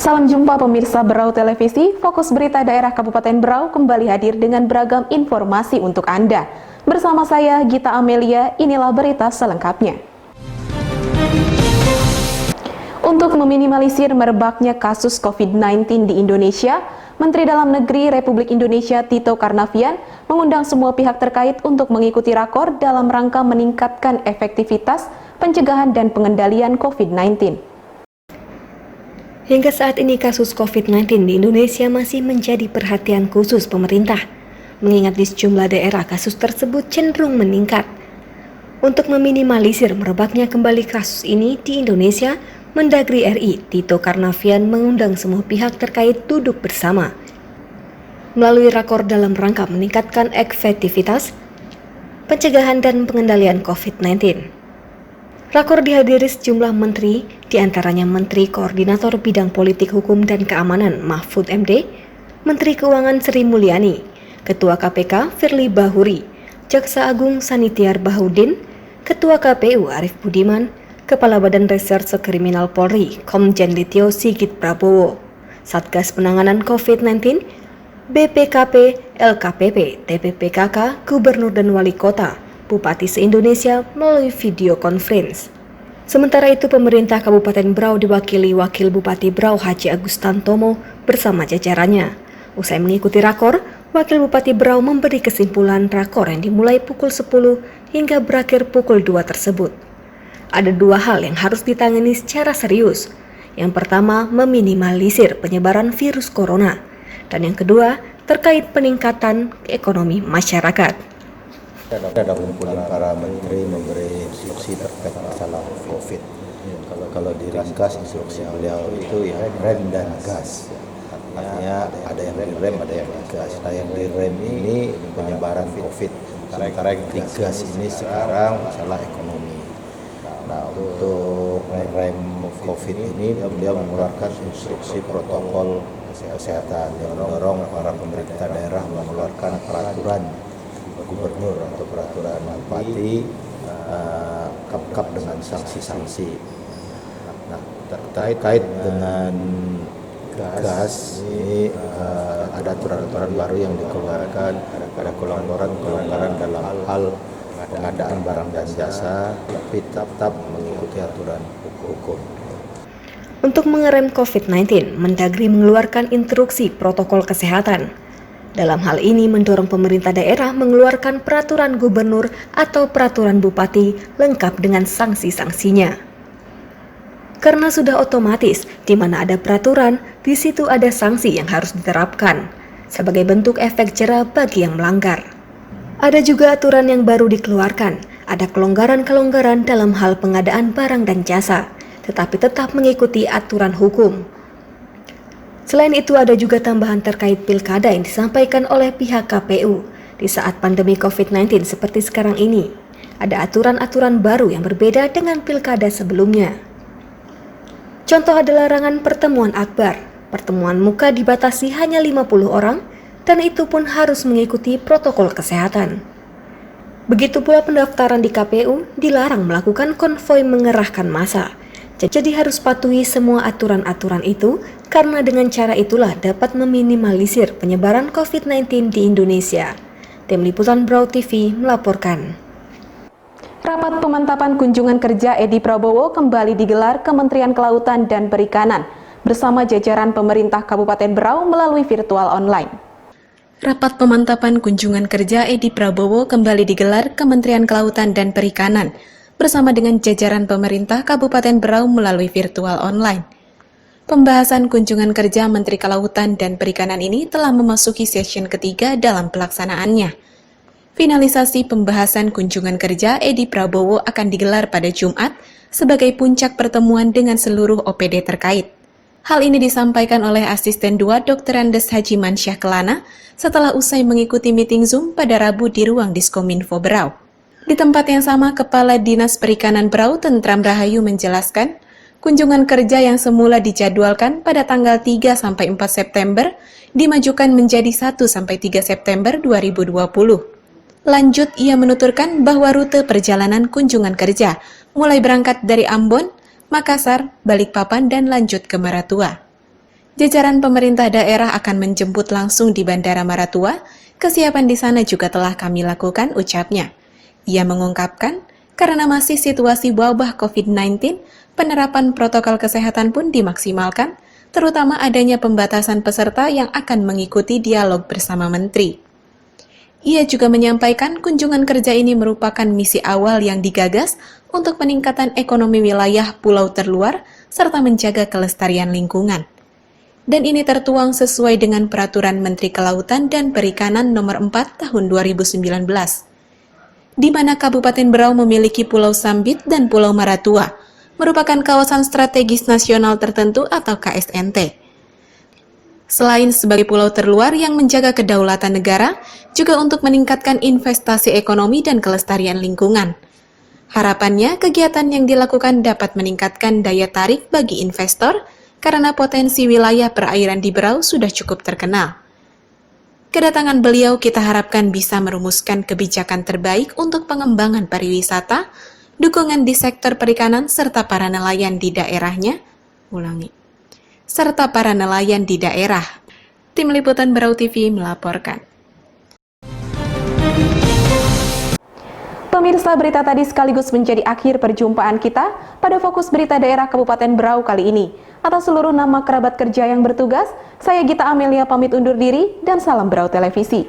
Salam jumpa pemirsa Berau Televisi, Fokus Berita Daerah Kabupaten Berau kembali hadir dengan beragam informasi untuk Anda. Bersama saya Gita Amelia, inilah berita selengkapnya. Untuk meminimalisir merebaknya kasus COVID-19 di Indonesia, Menteri Dalam Negeri Republik Indonesia Tito Karnavian mengundang semua pihak terkait untuk mengikuti rakor dalam rangka meningkatkan efektivitas pencegahan dan pengendalian COVID-19. Hingga saat ini kasus COVID-19 di Indonesia masih menjadi perhatian khusus pemerintah, mengingat di sejumlah daerah kasus tersebut cenderung meningkat. Untuk meminimalisir merebaknya kembali kasus ini di Indonesia, Mendagri RI Tito Karnavian mengundang semua pihak terkait duduk bersama melalui rakor dalam rangka meningkatkan efektivitas pencegahan dan pengendalian COVID-19. Rakor dihadiri sejumlah menteri, diantaranya Menteri Koordinator Bidang Politik Hukum dan Keamanan Mahfud MD, Menteri Keuangan Sri Mulyani, Ketua KPK Firly Bahuri, Jaksa Agung Sanitiar Bahudin, Ketua KPU Arief Budiman, Kepala Badan Reserse Kriminal Polri Komjen Litio Sigit Prabowo, Satgas Penanganan COVID-19, BPKP, LKPP, TPPKK, Gubernur dan Wali Kota, Bupati se-Indonesia melalui video conference. Sementara itu, pemerintah Kabupaten Berau diwakili Wakil Bupati Berau Haji Agustan Tomo bersama jajarannya. Usai mengikuti rakor, Wakil Bupati Berau memberi kesimpulan rakor yang dimulai pukul 10 hingga berakhir pukul 2 tersebut. Ada dua hal yang harus ditangani secara serius. Yang pertama, meminimalisir penyebaran virus corona. Dan yang kedua, terkait peningkatan ekonomi masyarakat. Ada kumpulan para menteri memberi instruksi terkait masalah COVID. Kalau diringkas instruksi beliau itu ya rem dan gas. Artinya ada yang direm, ada yang digas. Nah, yang direm ini penyebaran COVID. Sementara yang digas ini sekarang masalah ekonomi. Nah, untuk rem COVID ini beliau mengeluarkan instruksi protokol kesehatan yang mendorong para pemerintah daerah mengeluarkan peraturan gubernur atau peraturan bupati kap dengan sanksi-sanksi. Nah, terkait dengan gas ini ada aturan-aturan baru yang dikeluarkan, ada kelonggaran dalam hal pengadaan barang dan jasa, tapi tetap mengikuti aturan hukum. Untuk mengerem COVID-19, Mendagri mengeluarkan instruksi protokol kesehatan. Dalam hal ini mendorong pemerintah daerah mengeluarkan peraturan gubernur atau peraturan bupati lengkap dengan sanksi-sanksinya. Karena sudah otomatis, di mana ada peraturan, di situ ada sanksi yang harus diterapkan, sebagai bentuk efek jera bagi yang melanggar. Ada juga aturan yang baru dikeluarkan, ada kelonggaran-kelonggaran dalam hal pengadaan barang dan jasa, tetapi tetap mengikuti aturan hukum. Selain itu ada juga tambahan terkait pilkada yang disampaikan oleh pihak KPU di saat pandemi COVID-19 seperti sekarang ini. Ada aturan-aturan baru yang berbeda dengan pilkada sebelumnya. Contoh adalah larangan pertemuan akbar. Pertemuan muka dibatasi hanya 50 orang dan itu pun harus mengikuti protokol kesehatan. Begitu pula pendaftaran di KPU dilarang melakukan konvoi mengerahkan massa. Jadi harus patuhi semua aturan-aturan itu karena dengan cara itulah dapat meminimalisir penyebaran COVID-19 di Indonesia. Tim Liputan Berau TV melaporkan. Rapat pemantapan kunjungan kerja Edi Prabowo kembali digelar Kementerian Kelautan dan Perikanan bersama jajaran pemerintah Kabupaten Berau melalui virtual online. Rapat pemantapan kunjungan kerja Edi Prabowo kembali digelar Kementerian Kelautan dan Perikanan bersama dengan jajaran pemerintah Kabupaten Berau melalui virtual online. Pembahasan kunjungan kerja Menteri Kelautan dan Perikanan ini telah memasuki session ketiga dalam pelaksanaannya. Finalisasi pembahasan kunjungan kerja Edi Prabowo akan digelar pada Jumat sebagai puncak pertemuan dengan seluruh OPD terkait. Hal ini disampaikan oleh Asisten 2 Dr. Andes Haji Mansyah Kelana setelah usai mengikuti meeting Zoom pada Rabu di ruang Diskominfo Berau. Di tempat yang sama, Kepala Dinas Perikanan Berau Tentram Rahayu menjelaskan, kunjungan kerja yang semula dijadwalkan pada tanggal 3-4 September dimajukan menjadi 1-3 September 2020. Lanjut, ia menuturkan bahwa rute perjalanan kunjungan kerja mulai berangkat dari Ambon, Makassar, Balikpapan, dan lanjut ke Maratua. Jajaran pemerintah daerah akan menjemput langsung di Bandara Maratua. Kesiapan di sana juga telah kami lakukan, ucapnya. Ia mengungkapkan, karena masih situasi wabah COVID-19, penerapan protokol kesehatan pun dimaksimalkan, terutama adanya pembatasan peserta yang akan mengikuti dialog bersama menteri. Ia juga menyampaikan kunjungan kerja ini merupakan misi awal yang digagas untuk peningkatan ekonomi wilayah pulau terluar serta menjaga kelestarian lingkungan. Dan ini tertuang sesuai dengan Peraturan Menteri Kelautan dan Perikanan Nomor 4 Tahun 2019, di mana Kabupaten Berau memiliki Pulau Sambit dan Pulau Maratua, merupakan kawasan strategis nasional tertentu atau KSNT. Selain sebagai pulau terluar yang menjaga kedaulatan negara, juga untuk meningkatkan investasi ekonomi dan kelestarian lingkungan. Harapannya, kegiatan yang dilakukan dapat meningkatkan daya tarik bagi investor, karena potensi wilayah perairan di Berau sudah cukup terkenal. Kedatangan beliau kita harapkan bisa merumuskan kebijakan terbaik untuk pengembangan pariwisata, dukungan di sektor perikanan serta para nelayan di daerahnya, serta para nelayan di daerah. Tim Liputan Berau TV melaporkan. Pemirsa, berita tadi sekaligus menjadi akhir perjumpaan kita pada Fokus Berita Daerah Kabupaten Berau kali ini. Atas seluruh nama kerabat kerja yang bertugas, saya Gita Amelia pamit undur diri dan salam Berau Televisi.